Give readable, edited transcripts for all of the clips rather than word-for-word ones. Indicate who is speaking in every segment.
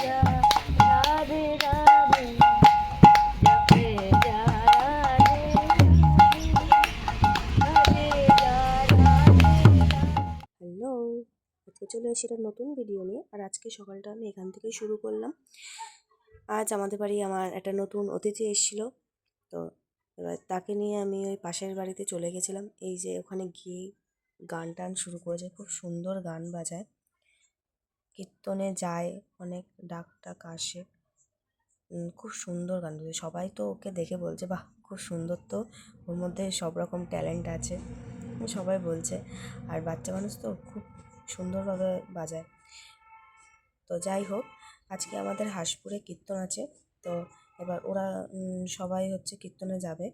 Speaker 1: जा राधे राधे जपे जा राधे राधे जा राधे। হ্যালো, আজকে চলে এসে একটা নতুন ভিডিও নিয়ে। আর আজকে সকালটা আমি এখান থেকে শুরু করলাম। আজ আমাদের বাড়ি আমার একটা নতুন অতিথি এসেছিলো, তো এবার তাকে নিয়ে আমি ওই পাশের বাড়িতে চলে গেছিলাম। এই যে ওখানে গিয়ে গান টান শুরু করেছে, খুব সুন্দর গান বাজায়, কীর্তনে যায়, অনেক ডাক টাক আসে, খুব সুন্দর গান বাজে। সবাই তো ওকে দেখে বলছে বাহ খুব সুন্দর, তো ওর মধ্যে সব রকম ট্যালেন্ট আছে সবাই বলছে। আর বাচ্চা মানুষ তো খুব সুন্দরভাবে বাজায়। তো যাই হোক, আজকে আমাদের হাঁসপুরে কীর্তন আছে, তো এবার ওরা সবাই হচ্ছে কীর্তনে যাবে,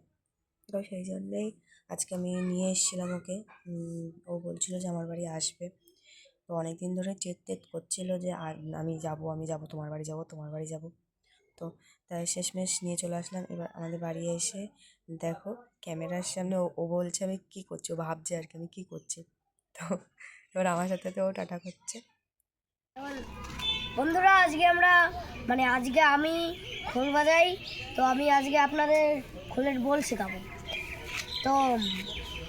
Speaker 1: তো সেই জন্যেই আজকে আমি নিয়ে এসেছিলাম ওকে। ও বলছিল যে আমার বাড়ি আসবে, তো অনেক দিন ধরে জেদ করছিল যে আর আমি যাব তোমার বাড়ি যাব তোমার বাড়ি যাব। তো তাই শেষমেশ নিয়ে চলে আসলাম। এবার আমাদের বাড়ি এসে দেখো ক্যামেরার সামনে ও বলছে আমি কী করছি, ও ভাবছে আর কি আমি কী করছি। তো এবার আমার সাথে তো ও টাটা করছে।
Speaker 2: বন্ধুরা, আজকে আমি খোল বাজাই, তো আমি আজকে আপনাদের খোলের বোল শেখাবো। তো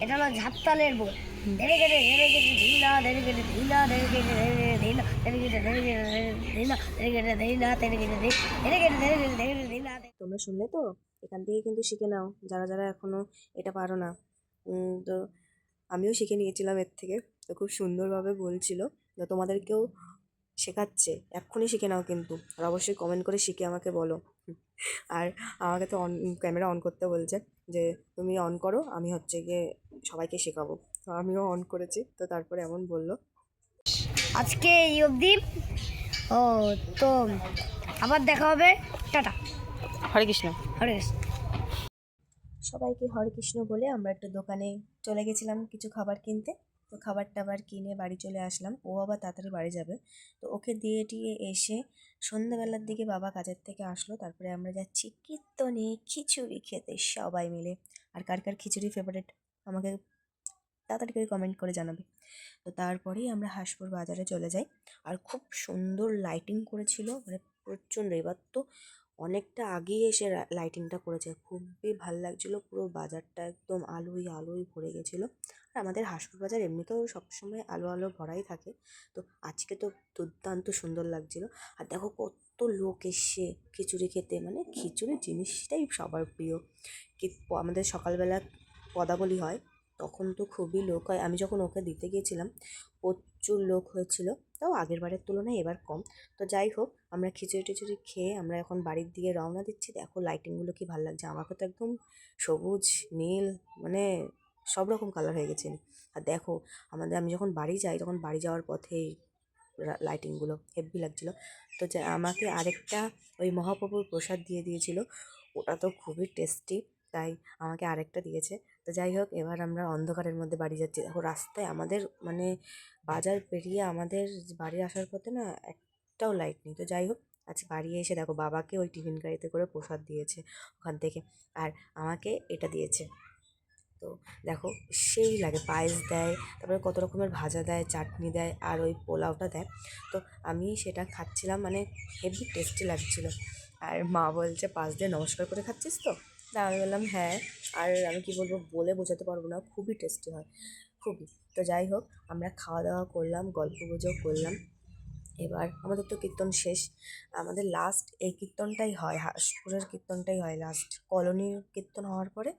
Speaker 2: এটা হলো ঝাপতালের বোল। ধীরে ধীরে ধীরে ধীরে ধীনা ধীরে ধীরে ধীনা ধীরে ধীরে ধীরে ধীনা ধীরে ধীরে ধীরে ধীরে ধীনা ধীরে ধীরে ধীনা ধীরে ধীরে ধীরে ধীরে ধীরে ধীরে ধীনা।
Speaker 1: তোমরা শুনলে তো, এখান থেকে কিন্তু শিখে নাও যারা যারা এখনও এটা পারো না। তো আমিও শিখে নিয়েছিলাম এর থেকে, তো খুব সুন্দরভাবে বলছিল। তো তোমাদেরকেও শেখাচ্ছে, এক্ষুনি শিখে নাও কিন্তু। আর অবশ্যই কমেন্ট করে শিখে আমাকে বলো। আর আমাকে তো ক্যামেরা অন করতে বলছে, যে তুমি অন করো, আমি হচ্ছে গিয়ে সবাইকে শেখাবো। তো আমিও অন করেছি, তো তারপরে এমন বললো।
Speaker 2: আজকে এই অবধি। ও, তো আবার দেখা হবে। টাটা।
Speaker 1: হরে কৃষ্ণ।
Speaker 2: হরে কৃষ্ণ।
Speaker 1: সবাইকে হরে কৃষ্ণ বলে আমরা একটা দোকানে চলে গেছিলাম কিছু খাবার কিনতে। তো খাবার টাবার কিনে বাড়ি চলে আসলাম। ও আবার তাড়াতাড়ি বাড়ি যাবে, তো ওকে দিয়ে টিয়ে এসে সন্ধ্যাবেলার দিকে বাবা কাজের থেকে আসলো। তারপরে আমরা যাচ্ছি কীর্তনে খিচুড়ি খেতে সবাই মিলে। আর কার কার খিচুড়ি ফেভারিট আমাকে তাড়াতাড়ি করে কমেন্ট করে জানাবে। তো তারপরেই আমরা হাঁসপুর বাজারে চলে যাই। আর খুব সুন্দর লাইটিং করেছিল, মানে প্রচণ্ড। এবার তো অনেকটা আগেই এসে লাইটিংটা করেছে, খুবই ভালো লাগছিলো। পুরো বাজারটা একদম আলোয় আলোয় ভরে গেছিলো। আর আমাদের হাঁসপুর বাজার এমনিতেও সবসময় আলো আলো ভরাই থাকে, তো আজকে তো দুর্দান্ত সুন্দর লাগছিলো। আর দেখো কত লোক এসছে খিচুড়ি খেতে, মানে খিচুড়ি জিনিসটাই সবার প্রিয়। আমাদের সকালবেলা পদাবলী হয়, তখন তো খুবই লোক হয়। আমি যখন ওকে দিতে গিয়েছিলাম প্রচুর লোক হয়েছিল, তাও আগের বারের তুলনায় এবার কম। তো যাই হোক, আমরা খিচুড়ি টিচুড়ি খেয়ে আমরা এখন বাড়ির দিকে রওনা দিচ্ছি। দেখো লাইটিংগুলো কি ভালো লাগছে, আমাকে তো একদম সবুজ নীল, মানে সব রকম কালার হয়ে গেছে। আর দেখো আমি যখন বাড়ি যাই, তখন বাড়ি যাওয়ার পথে লাইটিংগুলো হেভি লাগছিলো। তো আমাকে আরেকটা ওই মহাপ্রভুর প্রসাদ দিয়ে দিয়েছিল, ওটা তো খুবই টেস্টি, তাই আমাকে আরেকটা দিয়েছে। তো যাই হোক, এবার আমরা অন্ধকারের মধ্যে বাড়ি যাচ্ছি। দেখো রাস্তায় আমাদের মানে বাজার পেরিয়ে আমাদের বাড়ি আসার পথে না একটাও লাইট নেই। তো যাই হোক, আজ বাড়ি এসে দেখো বাবাকে ওই টিফিন গাড়িতে করে প্রসাদ দিয়েছে ওখান থেকে, আর আমাকে এটা দিয়েছে। তো দেখো সেই লাগে, পায়েস দেয়, তারপরে কত রকমের ভাজা দেয়, চাটনি দেয়, আর ওই পোলাওটা দেয়। তো আমি সেটা খাচ্ছিলাম, মানে হেভি টেস্টি লাগছিলো। আর মা বলছে পাশ দিয়ে নমস্কার করে খাচ্ছিস তো? তা আমি বললাম হ্যাঁ। আর আমি কি বলবো, বলে বোঝাতে পারবো না, খুবই টেস্টি হয়, খুবই। তো যাই হোক, আমরা খাওয়া দাওয়া করলাম, গল্প গুজব করলাম। এবার আমাদের তো কীর্তন শেষ, আমাদের লাস্ট এই কীর্তনটাই হয়, হাঁসপুরের কীর্তনটাই হয় লাস্ট। কলোনির কীর্তন হওয়ার পরে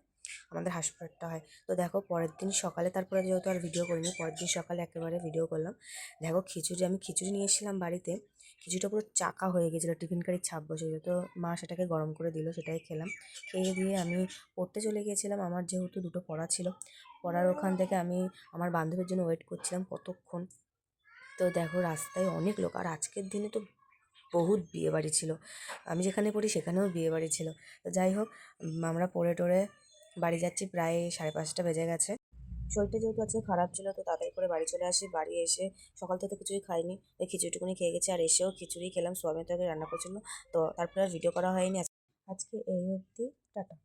Speaker 1: আমাদের হাঁসপুরেরটা হয়। তো দেখো পরের দিন সকালে, তারপরে যেহেতু আর ভিডিও করিনি, পরের দিন সকালে একেবারে ভিডিও করলাম। দেখো আমি খিচুড়ি নিয়ে এসেছিলাম বাড়িতে, খিচুড়িটা পুরো চাকা হয়ে গেছিলো, টিফিন কারির ছাপ বসে গেছিলো। তো মা সেটাকে গরম করে দিল, সেটাই খেলাম। খেয়ে দিয়ে আমি পড়তে চলে গিয়েছিলাম, আমার যেহেতু দুটো পড়া ছিল, পড়ার ওখান থেকে আমি আমার বান্ধবীর জন্য ওয়েট করছিলাম কতক্ষণ। তো দেখো রাস্তায় অনেক লোক, আর আজকের দিনে তো বহুত বিয়েবাড়ি ছিল, আমি যেখানে পড়ি সেখানেও বিয়েবাড়ি ছিল। তো যাই হোক, আমরা পড়ে টরে বাড়ি যাচ্ছি, প্রায় 5:30 বেজে গেছে। শরীরটা যেহেতু আজকে খারাপ ছিল, তো তাড়াতাড়ি করে বাড়ি চলে আসি। বাড়ি এসে সকাল থেকে তো কিছুই খাইনি, ওই খিচুড়িটুকুনি খেয়ে গেছি। আর এসেও খিচুড়ি খেলাম, সোয়াবিন তরকারি রান্না করছিল, তো তারপরে আর ভিডিও করা হয়নি। আজকে এই অবধি, টাটা।